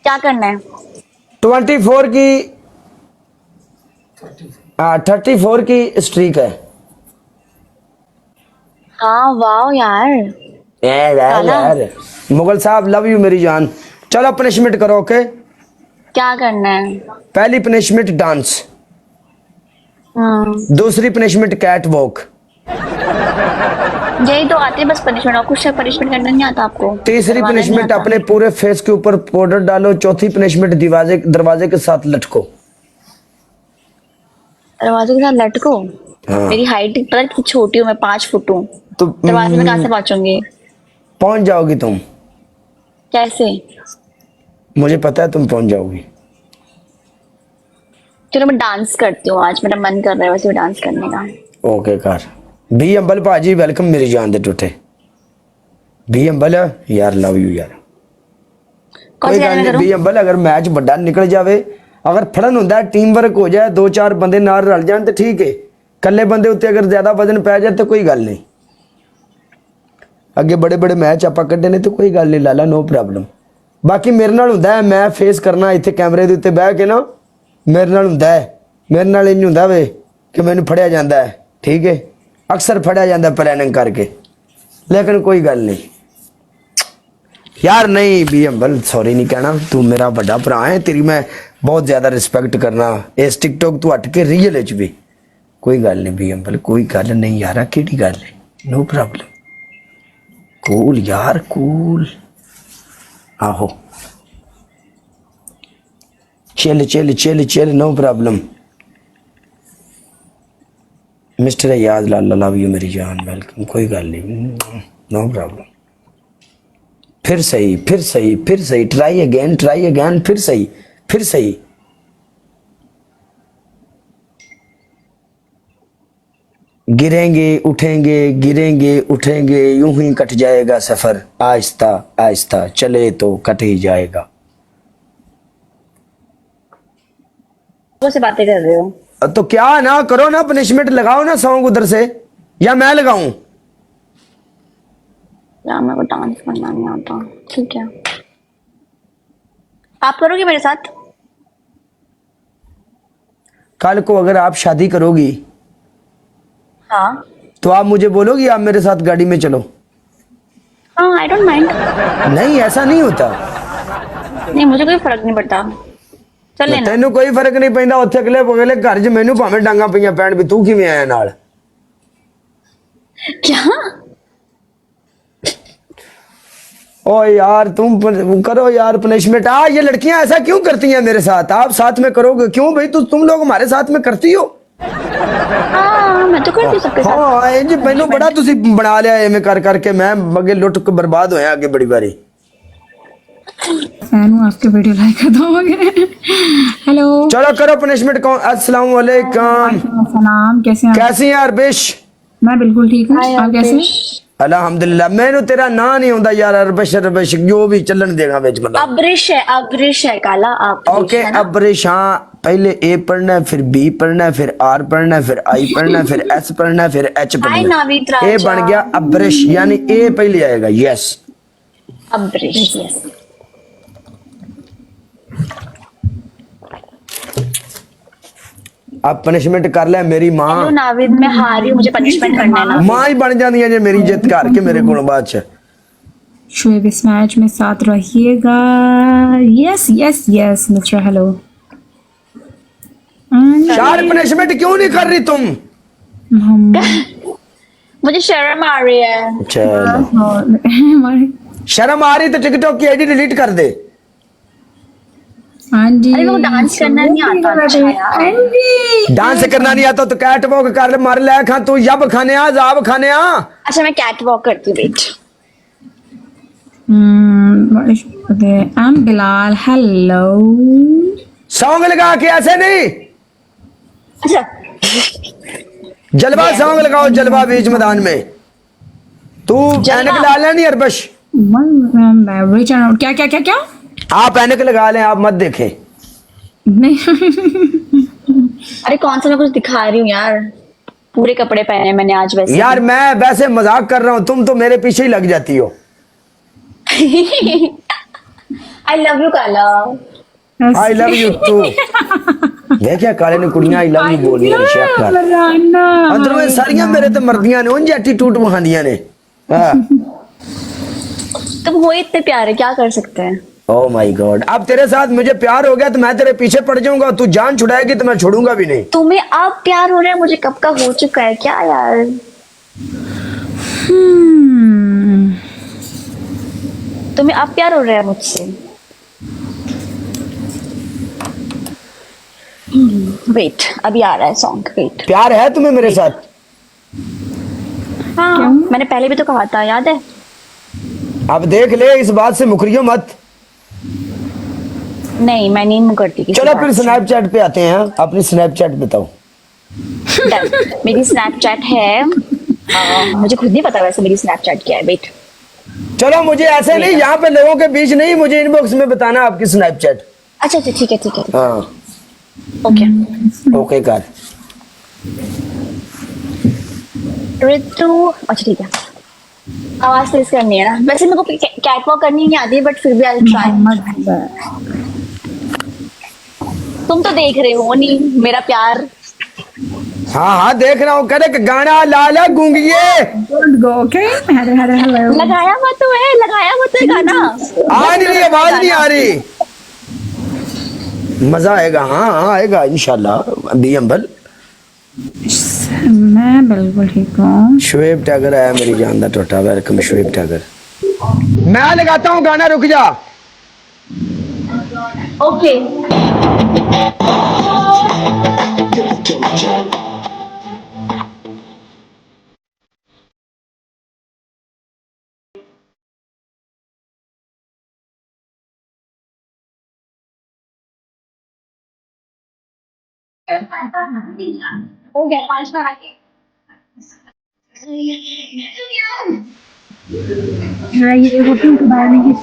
क्या करना है? 24 की 34 की स्ट्रीक है। हाँ वाह यार। काला। यार मुगल साहब लव यू मेरी जान। चलो पनिशमेंट करो। ओके, क्या करना है? पहली पनिशमेंट डांस, दूसरी पनिशमेंट कैट वॉक, यही तो आती है बस पनिशमेंट, और कुछ पनिशमेंट करना नहीं आता आपको? तीसरी करवाना नहीं पनिशमेंट आता? अपने पूरे फेस के ऊपर पाउडर डालो, चौथी पनिशमेंट दरवाजे के साथ लटको। दरवाजे के साथ लटको? हाँ। मेरी हाइट पता है कितनी छोटी हूँ, मैं 5 फुट हूँ। तो दरवाजे में कहाँ से पहुंचूंगी? पहुंच जाओगी तुम, कैसे? मुझे पता है तुम पहुंच जाओगी। चलो मैं डांस करती हूँ, आज मेरा मन कर रहा है वैसे भी डांस करने का। ओके कर। बी अंबल भाजी वेलकम मेरी जान दे टूटे। बी अंबल यार लव यू यार। कौन कोई सी गल गाने में नहीं करूँ? बी अंबल, अगर मैच बड़ा निकल जावे, अगर फड़न होंदा टीम वर्क हो जाए, 2-4 बंदे नाल रल जान तो ठीक है। कल्ले बंदे उत्ते अगर ज्यादा वजन पै जाए तो कोई गल नहीं। अगे बड़े बड़े मैच आप कड्डे ने तो कोई गल नहीं लाला, नो प्रॉब्लम। बाकी मेरे नाल हुंदा है, मैं फेस करना इत्थे कैमरे दे उत्ते बह के ना, मेरे नाल हुंदा है। मेरे नाल इंज हुंदा वे कि मैनू फड़िया जांदा है, ठीक है, अक्सर फड़िया जांदा प्लानिंग करके, लेकिन कोई गल नहीं यार। नहीं भी अंबल सॉरी नहीं कहना, तू मेरा बड़ा भरा है, तेरी मैं बहुत ज्यादा रिस्पेक्ट करना इस टिकटॉक तू हट के रियल च भी। कोई गल नहीं भी अंबल, कोई गल नहीं यार, केड़ी गल है, नो प्रॉब्लम। कूल यार कूल। आहो chill chill chill chill, no problem. Mister याद लाला लव यू मेरी जान वेलकम। कोई गल नहीं, नो प्रॉब्लम। फिर सही फिर सही फिर सही, ट्राई अगेन, फिर सही फिर सही। गिरेंगे उठेंगे यूं ही कट जाएगा सफर, आहिस्ता आहिस्ता चले तो कट ही जाएगा। कौन से बातें कर रहे हो? तो क्या ना करो ना, पनिशमेंट लगाओ ना सॉन्ग उधर से, या मैं लगाऊं? यार मेरे को डांस करना नहीं आता। ठीक है, आप करोगे मेरे साथ? कल को अगर आप शादी करोगी हाँ तो आप मुझे बोलोगी आप मेरे साथ गाड़ी में चलो? हाँ, आई डोंट माइंड। नहीं ऐसा नहीं होता। नहीं मुझे कोई फर्क नहीं पड़ता, चल लेना। तेनू कोई फर्क नहीं पैंदा, उत्थे अगले अगले घर च मैनू भावें डांगा पईयां पैण भी तू किवें आया नाल। क्या? ओ यार तुम करो यार पनिशमेंट। ये लड़कियां ऐसा क्यों करती हैं मेरे साथ? आप साथ में करोगे क्यों भाई? तुम लोग हमारे साथ में करती हो? हाँ मैं तो करती हूँ सबके साथ। हाँ इंज मैनू बड़ा तुसी बना लिया एवें कर करके, मैं अगे लुट के बर्बाद होया अगे बड़ी बारी। फैन हूँ आपके, वीडियो लाइक कर दोगे? हेलो चलो करो पनिशमेंट। कौन? अस्सलाम वालेकुम। सलाम, कैसे हैं आप? कैसी है अरबिश? मैं बिल्कुल ठीक हूँ, हाय आप कैसे हैं? अब्रिश। अल्हम्दुलिल्लाह। मैनू तेरा ना नहीं होंदा यार, अरबिश अरबिश जो भी चलन देगा विच मतलब। अब्रिश है काला, आप ओके अब्रिश। हाँ पहले ए पढ़ना है, फिर बी पढ़ना है, फिर आर पढ़ना है, फिर आई पढ़ना है, फिर एस पढ़ना है, फिर एच हाय पढ़ना नावीद है। ए राजा। बन गया अब्रिश, यानी ए पहले आएगा। Yes Abrish, yes. अब पनिशमेंट कर ले मेरी हेलो मां। नावीद, मैं हारी हूँ, मुझे पनिशमेंट करना है ना। मां ही बन जाती है जे मेरी जित कर के मेरे को बाद च। शोएब इस मैच में साथ रहिएगा। Yes yes yes mister hello. यार पनिशमेंट क्यों नहीं कर रही तुम? मुझे शर्म आ रही है। चलो हमारे शर्म आ रही तो टिकटॉक की आईडी डिलीट कर दे। हाँ जी, अरे मेरे को डांस करना नहीं आता। अच्छा यार। हाँ जी। डांस करना नहीं आता तो कैट वॉक कर मार ले खा तू, यब खाने आ जाब खाने आ। अच्छा मैं कैट वॉक करती हूँ, wait. I am Bilal, hello. Song लगा के ऐसे नहीं, अच्छा जलवा सॉन्ग लगाओ, जलवा बीच मैदान में। तू ऐनक ला लेनी अरबश। क्या क्या क्या क्या? आप ऐनक लगा लें, आप मत देखें। नहीं अरे कौन सा, मैं कुछ दिखा रही हूँ यार, पूरे कपड़े पहने हैं मैंने आज वैसे। यार मैं वैसे मजाक कर रहा हूँ, तुम तो मेरे पीछे ही लग जाती हो। आई लव यू काला। I love you too. मैं क्या काले ने कुड़ियां आई लव यू बोलनी है चेक कर अंदरों ये सारियां मेरे ते मर्दियां ने उन एटीट्यूड वहानियां ने। हां तुम हो इतने प्यारे, क्या कर सकते हैं। ओह माय गॉड, अब तेरे साथ मुझे प्यार हो गया तो मैं तेरे पीछे पड़ जाऊंगा, तू जान छुड़ाएगी तो मैं छोड़ूंगा भी नहीं। तुम्हें अब प्यार हो रहा है, मुझे कब का हो चुका है क्या यार। तुम्हें अब प्यार हो रहा है मुझसे। वेट, अभी आ रहा है सॉन्ग, वेट। प्यार है तुम्हें मेरे साथ? हाँ, मैंने पहले भी तो कहा था, याद है। अब देख ले, इस बात से मुकरियो मत। नहीं, मैं नहीं मुकरती किसी चलो बात फिर से। स्नैपचैट पे आते हैं, अपनी स्नैपचैट बताओ। Done. मेरी स्नैपचैट है, मुझे खुद नहीं पता वैसे मेरी स्नैपचैट क्या है। वेट, चलो मुझे ऐसे नहीं, यहाँ पे लोगों के बीच नहीं, मुझे इनबॉक्स में बताना आपकी स्नैपचैट। अच्छा अच्छा, ठीक है ठीक है, हाँ ओके। ओके कर। ऋतु, अच्छा ठीक है। आवाज तेज करनी है ना, वैसे मेरे को कैट वॉक करनी नहीं आती है, बट फिर भी आई ट्राई। तुम तो देख रहे हो नहीं मेरा प्यार। हाँ हाँ देख रहा हूँ, करे गाना लाला गूंगिए। Don't go, okay? Hello. लगाया मत है, लगाया मत है गाना। आ नहीं रही, आवाज नहीं आ रही। मजा आएगा, हाँ हाँ आएगा इंशाल्लाह। बी अम्बल मैं बिल्कुल ठीक हूँ। शुएब टैगर आया मेरी जान दा टोटा, वेलकम शुएब टैगर। मैं लगाता हूँ गाना, रुक जा। ओके। हो गया। ये होटल के बारे में